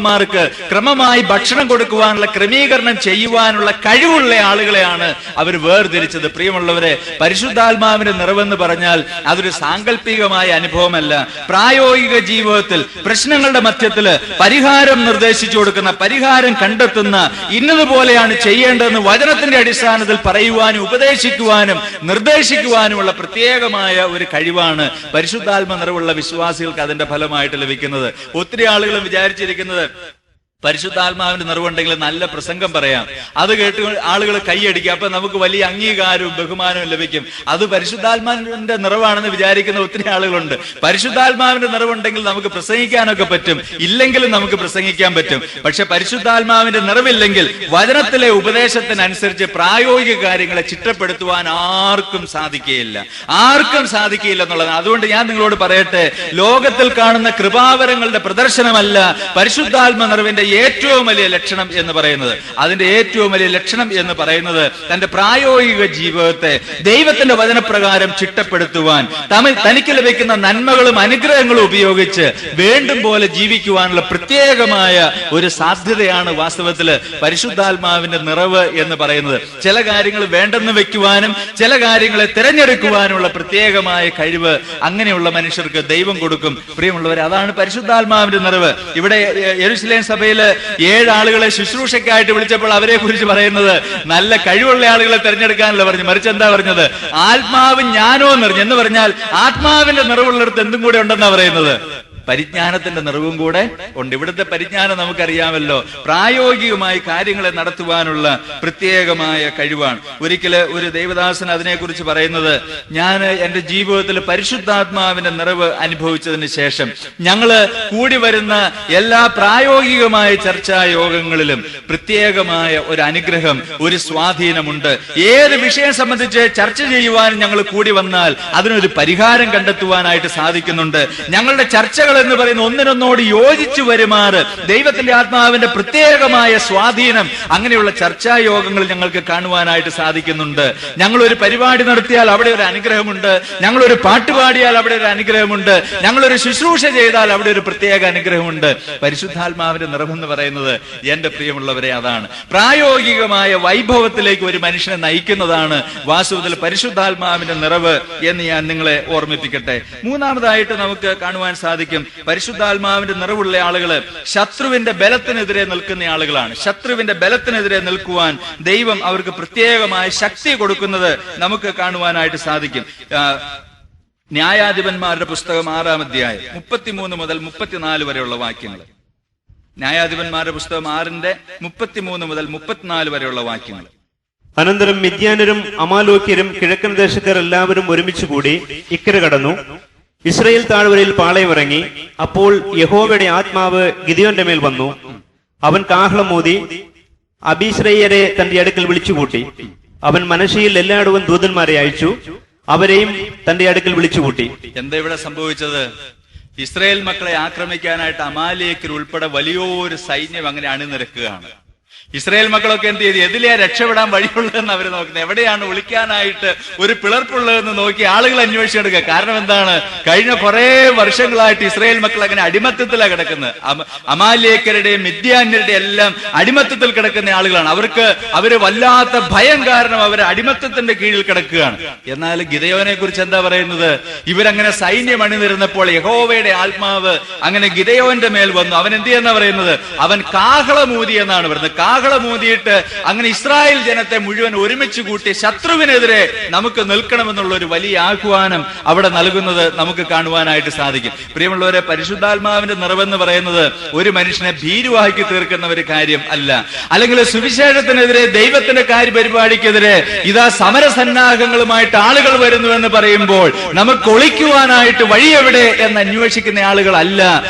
Mark ക്രമമായി ഭക്ഷണം കൊടുക്കുവാനുള്ള ക്രമീകരണം ചെയ്യുവാനുള്ള കഴിവുള്ള ആളുകളെയാണ് അവർ വേർതിരിച്ചത്. പ്രിയമുള്ളവരെ, പരിശുദ്ധാത്മാവിന്റെ നിറവെന്ന് പറഞ്ഞാൽ അതൊരു സാങ്കല്പികമായ അനുഭവമല്ല. പ്രായോഗിക ജീവിതത്തിൽ പ്രശ്നങ്ങളുടെ മധ്യത്തില് പരിഹാരം നിർദ്ദേശിച്ചു കൊടുക്കുന്ന, പരിഹാരം കണ്ടെത്തുന്ന, ഇന്നതുപോലെയാണ് ചെയ്യേണ്ടതെന്ന് വചനത്തിന്റെ അടിസ്ഥാനത്തിൽ പറയുവാനും ഉപദേശിക്കുവാനും നിർദ്ദേശിക്കുവാനുമുള്ള പ്രത്യേകമായ ഒരു കഴിവാണ് പരിശുദ്ധാത്മ നിറവുള്ള വിശ്വാസികൾക്ക് അതിന്റെ ഫലമായിട്ട് ലഭിക്കുന്നത്. ഒത്തിരി ആളുകൾ വിചാരിച്ചിരിക്കുന്നത് പരിശുദ്ധാത്മാവിന്റെ നിറവുണ്ടെങ്കിൽ നല്ല പ്രസംഗം പറയാം, അത് കേട്ട് ആളുകൾ കൈയടിക്കും, അപ്പൊ നമുക്ക് വലിയ അംഗീകാരവും ബഹുമാനവും ലഭിക്കും. അത് പരിശുദ്ധാത്മാവിന്റെ നിറവാണെന്ന് വിചാരിക്കുന്ന ഒത്തിരി ആളുകളുണ്ട്. പരിശുദ്ധാത്മാവിന്റെ നിറവുണ്ടെങ്കിൽ നമുക്ക് പ്രസംഗിക്കാനൊക്കെ പറ്റും, ഇല്ലെങ്കിലും നമുക്ക് പ്രസംഗിക്കാൻ പറ്റും. പക്ഷെ പരിശുദ്ധാത്മാവിന്റെ നിറവില്ലെങ്കിൽ വചനത്തിലെ ഉപദേശത്തിനനുസരിച്ച് പ്രായോഗിക കാര്യങ്ങളെ ചിട്ടപ്പെടുത്തുവാൻ ആർക്കും സാധിക്കുകയില്ല എന്നുള്ളതാണ്. അതുകൊണ്ട് ഞാൻ നിങ്ങളോട് പറയട്ടെ, ലോകത്തിൽ കാണുന്ന കൃപാവരങ്ങളുടെ പ്രദർശനമല്ല പരിശുദ്ധാത്മ നിറവിന്റെ ഏറ്റവും വലിയ ലക്ഷണം എന്ന് പറയുന്നത്. അതിന്റെ ഏറ്റവും വലിയ ലക്ഷണം എന്ന് പറയുന്നത് തന്റെ പ്രായോഗിക ജീവിതത്തെ ദൈവത്തിന്റെ വചനപ്രകാരം ചിട്ടപ്പെടുത്തുവാൻ, തനിക്ക് ലഭിക്കുന്ന നന്മകളും അനുഗ്രഹങ്ങളും ഉപയോഗിച്ച് വേണ്ടും പോലെ ജീവിക്കുവാനുള്ള പ്രത്യേകമായ ഒരു സാധ്യതയാണ് വാസ്തവത്തില് പരിശുദ്ധാത്മാവിന്റെ നിറവ് എന്ന് പറയുന്നത്. ചില കാര്യങ്ങൾ വേണ്ടെന്ന് വെക്കുവാനും ചില കാര്യങ്ങളെ തിരഞ്ഞെടുക്കുവാനുള്ള പ്രത്യേകമായ കഴിവ് അങ്ങനെയുള്ള മനുഷ്യർക്ക് ദൈവം കൊടുക്കും. പ്രിയമുള്ളവരെ, അതാണ് പരിശുദ്ധാത്മാവിന്റെ നിറവ്. ഇവിടെ യെരുശലേം സഭയില് 7 ആളുകളെ ശുശ്രൂഷയ്ക്കായിട്ട് വിളിച്ചപ്പോൾ അവരെ കുറിച്ച് പറയുന്നത് നല്ല കഴിവുള്ള ആളുകളെ തിരഞ്ഞെടുക്കാനല്ല പറഞ്ഞു, മറിച്ച് എന്താ പറഞ്ഞത്? ആത്മാവും ജ്ഞാനവും നിറഞ്ഞു എന്ന് പറഞ്ഞാൽ ആത്മാവിന്റെ നിറവുള്ളിടത്ത് എന്തും കൂടെ ഉണ്ടെന്നാ പറയുന്നത്. പരിജ്ഞാനത്തിന്റെ നിറവും കൂടെ ഉണ്ട്. ഇവിടുത്തെ പരിജ്ഞാനം നമുക്കറിയാമല്ലോ, പ്രായോഗികമായി കാര്യങ്ങളെ നടത്തുവാനുള്ള പ്രത്യേകമായ കഴിവാണ്. ഒരിക്കല് ഒരു ദൈവദാസൻ അതിനെക്കുറിച്ച് പറയുന്നത്, ഞാൻ എന്റെ ജീവിതത്തിൽ പരിശുദ്ധാത്മാവിന്റെ നിറവ് അനുഭവിച്ചതിന് ശേഷം ഞങ്ങള് കൂടി വരുന്ന എല്ലാ പ്രായോഗികമായ ചർച്ചാ യോഗങ്ങളിലും പ്രത്യേകമായ ഒരു അനുഗ്രഹം, ഒരു സ്വാധീനമുണ്ട്. ഏത് വിഷയം സംബന്ധിച്ച് ചർച്ച ചെയ്യുവാനും ഞങ്ങൾ കൂടി വന്നാൽ അതിനൊരു പരിഹാരം കണ്ടെത്തുവാനായിട്ട് സാധിക്കുന്നുണ്ട്. ഞങ്ങളുടെ ചർച്ചകൾ എന്ന് പറയുന്ന ഒന്നിനൊന്നോട് യോജിച്ചു വരുമാറ് ദൈവത്തിന്റെ ആത്മാവിന്റെ പ്രത്യേകമായ സ്വാധീനം അങ്ങനെയുള്ള ചർച്ചാ യോഗങ്ങൾ ഞങ്ങൾക്ക് കാണുവാനായിട്ട് സാധിക്കുന്നുണ്ട്. ഞങ്ങൾ ഒരു പരിപാടി നടത്തിയാൽ അവിടെ ഒരു അനുഗ്രഹമുണ്ട്, ഞങ്ങൾ ഒരു പാട്ട് പാടിയാൽ അവിടെ ഒരു അനുഗ്രഹമുണ്ട്, ഞങ്ങളൊരു ശുശ്രൂഷ ചെയ്താൽ അവിടെ ഒരു പ്രത്യേക അനുഗ്രഹമുണ്ട്. പരിശുദ്ധാത്മാവിന്റെ നിറമെന്ന് പറയുന്നത് എന്റെ പ്രിയമുള്ളവരെ അതാണ്. പ്രായോഗികമായ വൈഭവത്തിലേക്ക് ഒരു മനുഷ്യനെ നയിക്കുന്നതാണ് വാസ്തവത്തിൽ പരിശുദ്ധാത്മാവിന്റെ നിറവ് എന്ന് ഞാൻ നിങ്ങളെ ഓർമ്മിപ്പിക്കട്ടെ. മൂന്നാമതായിട്ട് നമുക്ക് കാണുവാൻ സാധിക്കും, പരിശുദ്ധാത്മാവിന്റെ നിറവുള്ള ആളുകള് ശത്രുവിന്റെ ബലത്തിനെതിരെ നിൽക്കുന്ന ആളുകളാണ്. ശത്രുവിന്റെ ബലത്തിനെതിരെ നിൽക്കുവാൻ ദൈവം അവർക്ക് പ്രത്യേകമായ ശക്തി കൊടുക്കുന്നത് നമുക്ക് കാണുവാനായിട്ട് സാധിക്കും. ന്യായാധിപന്മാരുടെ പുസ്തകം 6-ാം അധ്യായം 33 മുതൽ 34 വരെയുള്ള വാക്യങ്ങൾ. ന്യായാധിപന്മാരുടെ പുസ്തകം 6-ന്റെ 33 മുതൽ 34 വരെയുള്ള വാക്യങ്ങൾ. അനന്തരം മിദ്യാനരും അമാലോക്യരും കിഴക്കൻ ദേശക്കാർ എല്ലാവരും ഒരുമിച്ച് കൂടി ഇക്കരെ കടന്നു ഇസ്രായേൽ താഴ്വരയിൽ പാളയമിറങ്ങി. അപ്പോൾ യഹോവയുടെ ആത്മാവ് ഗിദെയോന്റെ മേൽ വന്നു. അവൻ കാഹളം ഊതി അബീശ്രയരെ തന്റെ അടുക്കൽ വിളിച്ചുകൂട്ടി. അവൻ മനശ്ശെയിൽ എല്ലായിടവും ദൂതന്മാരെ അയച്ചു, അവരെയും തന്റെ അടുക്കൽ വിളിച്ചുകൂട്ടി. എന്താ ഇവിടെ സംഭവിച്ചത്? ഇസ്രായേൽ മക്കളെ ആക്രമിക്കാനായിട്ട് അമാലേക്കർ ഉൾപ്പെടെ വലിയൊരു സൈന്യം അങ്ങനെ അണിനിരക്കുകയാണ്. ഇസ്രായേൽ മക്കളൊക്കെ എന്ത് ചെയ്തു? എതിലെയാ രക്ഷപ്പെടാൻ വഴിയുള്ളതെന്ന് അവർ നോക്കുന്നത്, എവിടെയാണ് ഒളിക്കാനായിട്ട് ഒരു പിളർപ്പുള്ളതെന്ന് നോക്കി ആളുകൾ അന്വേഷിച്ചെടുക്കുക. കാരണം എന്താണ്? കഴിഞ്ഞ കുറെ വർഷങ്ങളായിട്ട് ഇസ്രായേൽ മക്കൾ അങ്ങനെ അടിമത്തത്തിലാണ് കിടക്കുന്നത്. അമാലേക്കരുടെയും മിദ്യാന്യരുടെയും എല്ലാം അടിമത്തത്തിൽ കിടക്കുന്ന ആളുകളാണ്. അവര് വല്ലാത്ത ഭയം കാരണം അവർ അടിമത്തത്തിന്റെ കീഴിൽ കിടക്കുകയാണ്. എന്നാൽ ഗിദെയോനെ കുറിച്ച് എന്താ പറയുന്നത്? ഇവരങ്ങനെ സൈന്യം അണിനിരുന്നപ്പോൾ യഹോവയുടെ ആത്മാവ് അങ്ങനെ ഗിദെയോന്റെ മേൽ വന്നു. അവൻ എന്ത് ചെയ്യുന്ന പറയുന്നത്? അവൻ കാഹളമൂതി എന്നാണ് പറയുന്നത്. കാഹളമൂതിയിട്ട് അങ്ങനെ ഇസ്രായേൽ ജനത്തെ മുഴുവൻ ഒരുമിച്ച് കൂട്ടി ശത്രുവിനെതിരെ നമുക്ക് നിൽക്കണമെന്നുള്ള ഒരു വലിയ ആഹ്വാനം അവിടെ നൽകുന്നത് നമുക്ക് കാണുവാനായിട്ട് സാധിക്കും. പ്രിയമുള്ളവരെ, പരിശുദ്ധാത്മാവിന്റെ നിറവെന്ന് പറയുന്നത് ഒരു മനുഷ്യനെ ഭീരുവാക്കി തീർക്കുന്ന ഒരു കാര്യം അല്ല. അല്ലെങ്കിൽ സുവിശേഷത്തിനെതിരെ, ദൈവത്തിന്റെ കാര്യപരിപാടിക്കെതിരെ ഇതാ സമരസന്നാഹങ്ങളുമായിട്ട് ആളുകൾ വരുന്നു എന്ന് പറയുമ്പോൾ നമുക്ക് ഒളിക്കുവാനായിട്ട് വഴി എവിടെ എന്ന് അന്വേഷിക്കുന്ന ആളുകൾ അല്ല.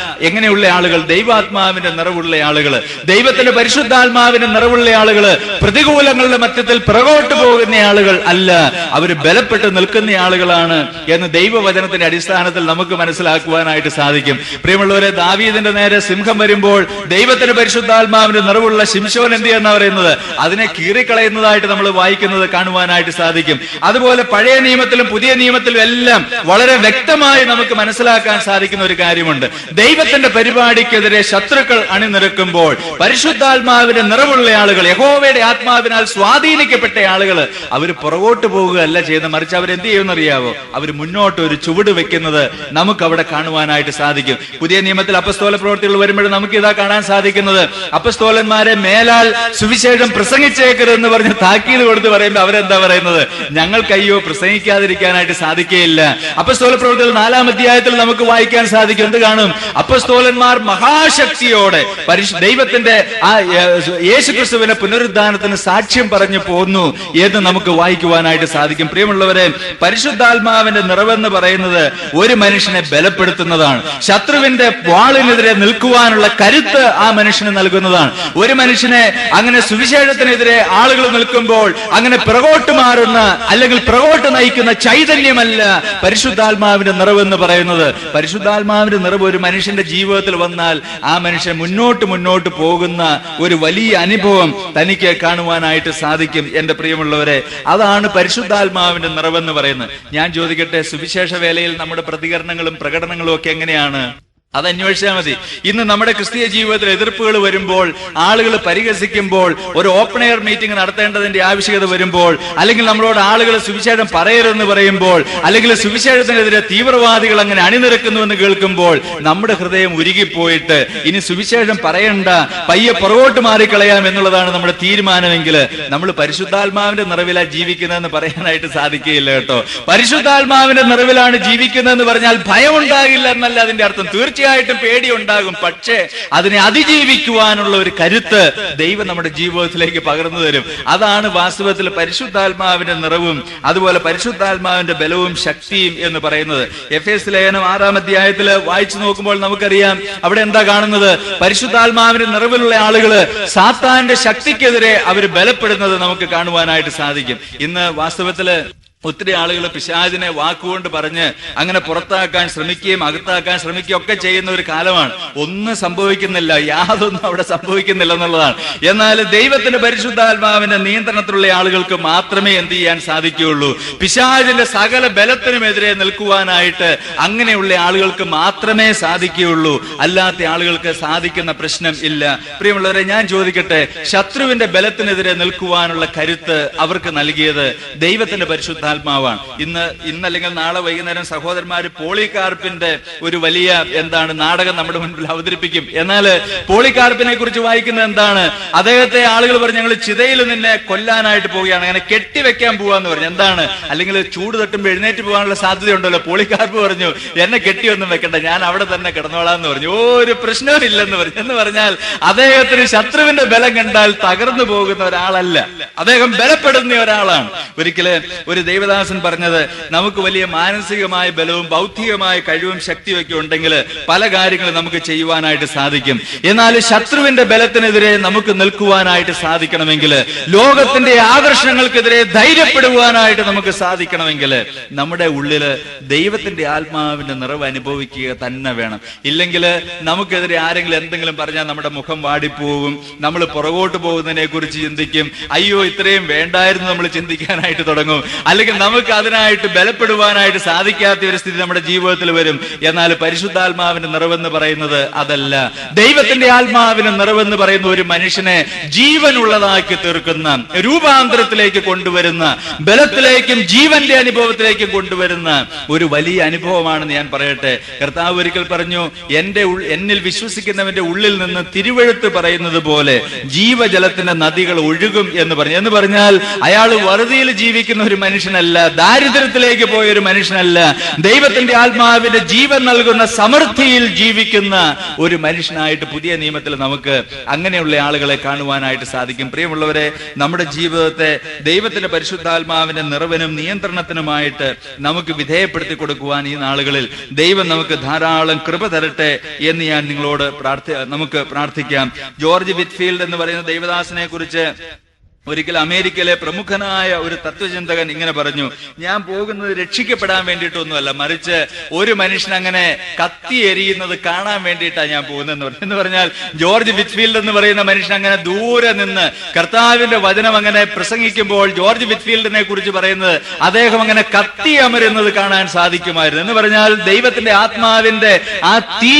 എങ്ങനെയുള്ള ആളുകൾ? ദൈവാത്മാവിന്റെ നിറവുള്ള ആളുകൾ, ദൈവത്തിന്റെ പരിശുദ്ധാത്മാ പരിശുദ്ധാത്മാവിന്റെ നിറവുള്ള ആളുകള് പ്രതികൂലങ്ങളുടെ മധ്യത്തിൽ പിറകോട്ട് പോകുന്ന ആളുകൾ അല്ല, അവര് ബലപ്പെട്ട് നിൽക്കുന്ന ആളുകളാണ് എന്ന് ദൈവവചനത്തിന്റെ അടിസ്ഥാനത്തിൽ നമുക്ക് മനസ്സിലാക്കുവാനായിട്ട് സാധിക്കും. പ്രിയമുള്ളവരെ, ദാവീദിന്റെ നേരെ സിംഹം വരുമ്പോൾ ദൈവത്തിന്റെ പരിശുദ്ധാത്മാവിന്റെ നിറവുള്ള ശിംശോൻ എന്ത് ചെയ്യുന്ന പറയുന്നത്, അതിനെ കീറിക്കളയുന്നതായിട്ട് നമ്മൾ വായിക്കുന്നത് കാണുവാനായിട്ട് സാധിക്കും. അതുപോലെ പഴയ നിയമത്തിലും പുതിയ നിയമത്തിലും എല്ലാം വളരെ വ്യക്തമായി നമുക്ക് മനസ്സിലാക്കാൻ സാധിക്കുന്ന ഒരു കാര്യമുണ്ട്. ദൈവത്തിന്റെ പരിപാടിക്കെതിരെ ശത്രുക്കൾ അണിനിരക്കുമ്പോൾ പരിശുദ്ധാത്മാവിന്റെ നിറവുള്ള ആളുകൾ, യഹോവയുടെ ആത്മാവിനാൽ സ്വാധീനിക്കപ്പെട്ട ആളുകൾ, അവർ പുറകോട്ട് പോകുകയല്ല ചെയ്യുന്നത്, മറിച്ച് അവരെന്ത് ചെയ്യുമെന്നറിയാവോ, അവർ മുന്നോട്ട് ഒരു ചുവട് വെക്കുന്നത് നമുക്ക് അവിടെ കാണുവാനായിട്ട് സാധിക്കും. പുതിയ നിയമത്തിൽ അപ്പസ്തോല പ്രവൃത്തികൾ വരുമ്പോൾ നമുക്ക് ഇതാ കാണാൻ സാധിക്കുന്നത്, അപ്പസ്തോലന്മാരെ മേലാൽ സുവിശേഷം പ്രസംഗിച്ചേക്കരുതെന്ന് പറഞ്ഞ് താക്കീത് കൊടുത്ത് പറയുമ്പോൾ അവരെന്താ പറയുന്നത്, ഞങ്ങൾക്കയ്യോ പ്രസംഗിക്കാതിരിക്കാനായിട്ട് സാധിക്കുകയില്ല. അപ്പസ്തോല പ്രവൃത്തികൾ 4-ാം അധ്യായത്തിൽ നമുക്ക് വായിക്കാൻ സാധിക്കും. എന്ത് കാണും, അപ്പസ്തോലന്മാർ മഹാശക്തിയോടെ ദൈവത്തിന്റെ ആ യേശുക്രിസ്തുവിന്റെ പുനരുദ്ധാനത്തിന് സാക്ഷ്യം പറഞ്ഞു പോന്നു എന്ന് നമുക്ക് വായിക്കുവാനായിട്ട് സാധിക്കും. പ്രിയമുള്ളവരെ, പരിശുദ്ധാത്മാവിന്റെ നിറവെന്ന് പറയുന്നത് ഒരു മനുഷ്യനെ ബലപ്പെടുത്തുന്നതാണ്. ശത്രുവിന്റെ വാളിനെതിരെ നിൽക്കുവാനുള്ള കരുത്ത് ആ മനുഷ്യന് നൽകുന്നതാണ്. ഒരു മനുഷ്യനെ അങ്ങനെ സുവിശേഷത്തിനെതിരെ ആളുകൾ നിൽക്കുമ്പോൾ അങ്ങനെ പിറകോട്ട് മാറുന്ന അല്ലെങ്കിൽ പിറകോട്ട് നയിക്കുന്ന ചൈതന്യമല്ല പരിശുദ്ധാത്മാവിന്റെ നിറവെന്ന് പറയുന്നത്. പരിശുദ്ധാത്മാവിന്റെ നിറവ് ഒരു മനുഷ്യന്റെ ജീവിതത്തിൽ വന്നാൽ ആ മനുഷ്യൻ മുന്നോട്ട് പോകുന്ന ഒരു വലിയ അനുഭവം തനിക്ക് കാണുവാനായിട്ട് സാധിക്കും. എന്റെ പ്രിയമുള്ളവരെ, അതാണ് പരിശുദ്ധാത്മാവിന്റെ നിറവെന്ന് പറയുന്നത്. ഞാൻ ചോദിക്കട്ടെ, സുവിശേഷ വേലയിൽ നമ്മുടെ പ്രതികരണങ്ങളും പ്രകടനങ്ങളും ഒക്കെ എങ്ങനെയാണ്? അത് അന്വേഷിച്ചാൽ മതി. ഇന്ന് നമ്മുടെ ക്രിസ്തീയ ജീവിതത്തിൽ എതിർപ്പുകൾ വരുമ്പോൾ, ആളുകൾ പരിഹസിക്കുമ്പോൾ, ഒരു ഓപ്പൺ എയർ മീറ്റിംഗ് നടത്തേണ്ടതിന്റെ ആവശ്യകത വരുമ്പോൾ, അല്ലെങ്കിൽ നമ്മളോട് ആളുകൾ സുവിശേഷം പറയരുതെന്ന് പറയുമ്പോൾ, അല്ലെങ്കിൽ സുവിശേഷത്തിനെതിരെ തീവ്രവാദികൾ അങ്ങനെ അണിനിരക്കുന്നുവെന്ന് കേൾക്കുമ്പോൾ നമ്മുടെ ഹൃദയം ഉരുകിപ്പോയിട്ട് ഇനി സുവിശേഷം പറയണ്ട, പയ്യെ പുറകോട്ട് മാറിക്കളയാം എന്നുള്ളതാണ് നമ്മുടെ തീരുമാനമെങ്കിൽ നമ്മൾ പരിശുദ്ധാത്മാവിന്റെ നിറവിലാണ് ജീവിക്കുന്നതെന്ന് പറയാനായിട്ട് സാധിക്കുകയില്ല കേട്ടോ. പരിശുദ്ധാത്മാവിന്റെ നിറവിലാണ് ജീവിക്കുന്നതെന്ന് പറഞ്ഞാൽ ഭയം ഉണ്ടാകില്ല എന്നല്ല അതിന്റെ അർത്ഥം. തീർച്ചയായിട്ടും പേടി ഉണ്ടാകും, പക്ഷേ അതിനെ അതിജീവിക്കുവാനുള്ള ഒരു കരുത്ത് ദൈവം നമ്മുടെ ജീവിതത്തിലേക്ക് പകർന്നു തരും. അതാണ് വാസ്തവത്തിൽ പരിശുദ്ധാത്മാവിന്റെ നിറവും അതുപോലെ പരിശുദ്ധാത്മാവിന്റെ ബലവും ശക്തിയും എന്ന് പറയുന്നത്. എഫേസ്യ ലേഖനം 6-ാം അധ്യായത്തിൽ വായിച്ചു നോക്കുമ്പോൾ നമുക്കറിയാം, അവിടെ എന്താ കാണുന്നത്, പരിശുദ്ധാത്മാവിന്റെ നിറവിലുള്ള ആളുകള് സാത്താന്റെ ശക്തിക്കെതിരെ അവർ ബലപ്പെടുന്നത് നമുക്ക് കാണുവാനായിട്ട് സാധിക്കും. ഇന്ന് വാസ്തവത്തില് ഒത്തിരി ആളുകൾ പിശാചിനെ വാക്കുകൊണ്ട് പറഞ്ഞ് അങ്ങനെ പുറത്താക്കാൻ ശ്രമിക്കുകയും അകത്താക്കാൻ ശ്രമിക്കുകയും ഒക്കെ ചെയ്യുന്ന ഒരു കാലമാണ്. ഒന്നും സംഭവിക്കുന്നില്ല, യാതൊന്നും അവിടെ സംഭവിക്കുന്നില്ല എന്നുള്ളതാണ്. എന്നാൽ ദൈവത്തിന്റെ പരിശുദ്ധാത്മാവിന്റെ നിയന്ത്രണത്തിലുള്ള ആളുകൾക്ക് മാത്രമേ എന്ത് ചെയ്യാൻ സാധിക്കുകയുള്ളൂ, പിശാചിന്റെ സകല ബലത്തിനുമെതിരെ നിൽക്കുവാനായിട്ട് അങ്ങനെയുള്ള ആളുകൾക്ക് മാത്രമേ സാധിക്കുകയുള്ളൂ. അല്ലാത്ത ആളുകൾക്ക് സാധിക്കുന്ന പ്രശ്നം ഇല്ല. പ്രിയമുള്ളവരെ, ഞാൻ ചോദിക്കട്ടെ, ശത്രുവിന്റെ ബലത്തിനെതിരെ നിൽക്കുവാനുള്ള കരുത്ത് അവർക്ക് നൽകിയത് ദൈവത്തിന്റെ പരിശുദ്ധാത്മാവാണ്. ഇന്നല്ലെങ്കിൽ നാളെ വൈകുന്നേരം സഹോദരന്മാര് പോളികാർപ്പിന്റെ ഒരു വലിയ നാടകം നമ്മുടെ മുൻപിൽ അവതരിപ്പിക്കും. എന്നാൽ പോളികാർപ്പിനെ കുറിച്ച് വായിക്കുന്നത് എന്താണ്, അദ്ദേഹത്തെ ആളുകൾ പറഞ്ഞു, ഞങ്ങൾ ചിതയിൽ നിന്നെ കൊല്ലാനായിട്ട് പോവുകയാണ്, അങ്ങനെ കെട്ടിവെക്കാൻ പോവാന്ന് പറഞ്ഞു. എന്താണ്, അല്ലെങ്കിൽ ചൂട് തട്ടുമ്പോൾ എഴുന്നേറ്റ് പോകാനുള്ള സാധ്യതയുണ്ടല്ലോ. പോളികാർപ്പ് പറഞ്ഞു, എന്നെ കെട്ടിയൊന്നും വെക്കണ്ട, ഞാൻ അവിടെ തന്നെ കിടന്നോളാന്ന് പറഞ്ഞു. ഒരു പ്രശ്നവും ഇല്ലെന്ന് പറഞ്ഞു. എന്ന് പറഞ്ഞാൽ അദ്ദേഹത്തിന് ശത്രുവിന്റെ ബലം കണ്ടാൽ തകർന്നു പോകുന്ന ഒരാളല്ല, അദ്ദേഹം ബലപ്പെടുന്ന ഒരാളാണ്. ഒരിക്കല് ഒരു ദേവദാസൻ പറഞ്ഞത്, നമുക്ക് വലിയ മാനസികമായ ബലവും ബൗദ്ധികമായ കഴിവും ശക്തിയൊക്കെ ഉണ്ടെങ്കിൽ പല കാര്യങ്ങളും നമുക്ക് ചെയ്യുവാനായിട്ട് സാധിക്കും. എന്നാൽ ശത്രുവിന്റെ ബലത്തിനെതിരെ നമുക്ക് നിൽക്കുവാനായിട്ട് സാധിക്കണമെങ്കിൽ, ലോകത്തിന്റെ ആകർഷണങ്ങൾക്കെതിരെ ധൈര്യപ്പെടുവാനായിട്ട് നമുക്ക് സാധിക്കണമെങ്കിൽ നമ്മുടെ ഉള്ളില് ദൈവത്തിന്റെ ആത്മാവിന്റെ നിറവ് അനുഭവിക്കുക തന്നെ വേണം. ഇല്ലെങ്കിൽ നമുക്കെതിരെ ആരെങ്കിലും എന്തെങ്കിലും പറഞ്ഞാൽ നമ്മുടെ മുഖം വാടിപ്പോവും, നമ്മൾ പുറകോട്ട് പോകുന്നതിനെ കുറിച്ച് ചിന്തിക്കും, അയ്യോ ഇത്രയും വേണ്ടായിരുന്നു നമ്മൾ ചിന്തിക്കാനായിട്ട് തുടങ്ങും. അല്ലെങ്കിൽ നമുക്ക് അതിനായിട്ട് ബലപ്പെടുവാനായിട്ട് സാധിക്കാത്ത ഒരു സ്ഥിതി നമ്മുടെ ജീവിതത്തിൽ വരും. എന്നാൽ പരിശുദ്ധാത്മാവിന്റെ നിറവെന്ന് പറയുന്നത് അതല്ല. ദൈവത്തിന്റെ ആത്മാവിന്റെ നിറവെന്ന് പറയുന്ന ഒരു മനുഷ്യനെ ജീവനുള്ളതാക്കി തീർക്കുന്ന, രൂപാന്തരത്തിലേക്ക് കൊണ്ടുവരുന്ന, ബലത്തിലേക്കും ജീവന്റെ അനുഭവത്തിലേക്കും കൊണ്ടുവരുന്ന ഒരു വലിയ അനുഭവമാണെന്ന് ഞാൻ പറയട്ടെ. കർത്താവ് ഒരിക്കൽ പറഞ്ഞു, എന്നിൽ വിശ്വസിക്കുന്നവന്റെ ഉള്ളിൽ നിന്ന് തിരുവെഴുത്ത് പറയുന്നത് പോലെ ജീവജലത്തിന്റെ നദികൾ ഒഴുകും എന്ന് പറഞ്ഞു. എന്ന് പറഞ്ഞാൽ അയാൾ വറുതിയിൽ ജീവിക്കുന്ന ഒരു മനുഷ്യൻ മനുഷ്യനല്ല, ദാരിദ്ര്യത്തിലേക്ക് പോയ ഒരു മനുഷ്യനല്ല, ദൈവത്തിന്റെ ആത്മാവിന്റെ ജീവൻ നൽകുന്ന സമൃദ്ധിയിൽ ജീവിക്കുന്ന ഒരു മനുഷ്യനായിട്ട് പുതിയ നിയമത്തിൽ നമുക്ക് അങ്ങനെയുള്ള ആളുകളെ കാണുവാനായിട്ട് സാധിക്കും. പ്രിയമുള്ളവരെ, നമ്മുടെ ജീവിതത്തെ ദൈവത്തിന്റെ പരിശുദ്ധാത്മാവിന്റെ നിറവിനും നിയന്ത്രണത്തിനുമായിട്ട് നമുക്ക് വിധേയപ്പെടുത്തി കൊടുക്കുവാൻ ഈ നാളുകളിൽ ദൈവം നമുക്ക് ധാരാളം കൃപ തരട്ടെ എന്ന് ഞാൻ നിങ്ങളോട് നമുക്ക് പ്രാർത്ഥിക്കാം. ജോർജ് വിറ്റ്ഫീൽഡ് എന്ന് പറയുന്ന ദൈവദാസനെ കുറിച്ച് ഒരിക്കൽ അമേരിക്കയിലെ പ്രമുഖനായ ഒരു തത്വചിന്തകൻ ഇങ്ങനെ പറഞ്ഞു, ഞാൻ പോകുന്നത് രക്ഷിക്കപ്പെടാൻ വേണ്ടിയിട്ടൊന്നുമല്ല, മറിച്ച് ഒരു മനുഷ്യൻ അങ്ങനെ കത്തി എരിയുന്നത് കാണാൻ വേണ്ടിയിട്ടാണ് ഞാൻ പോകുന്നതെന്ന് പറഞ്ഞു. എന്ന് പറഞ്ഞാൽ ജോർജ് വിറ്റ്ഫീൽഡ് എന്ന് പറയുന്ന മനുഷ്യൻ അങ്ങനെ ദൂരെ നിന്ന് കർത്താവിന്റെ വചനം അങ്ങനെ പ്രസംഗിക്കുമ്പോൾ ജോർജ് വിറ്റ്ഫീൽഡിനെ കുറിച്ച് പറയുന്നത് അദ്ദേഹം അങ്ങനെ കത്തി അമരുന്നത് കാണാൻ സാധിക്കുമായിരുന്നു. എന്ന് പറഞ്ഞാൽ ദൈവത്തിന്റെ ആത്മാവിന്റെ ആ തീ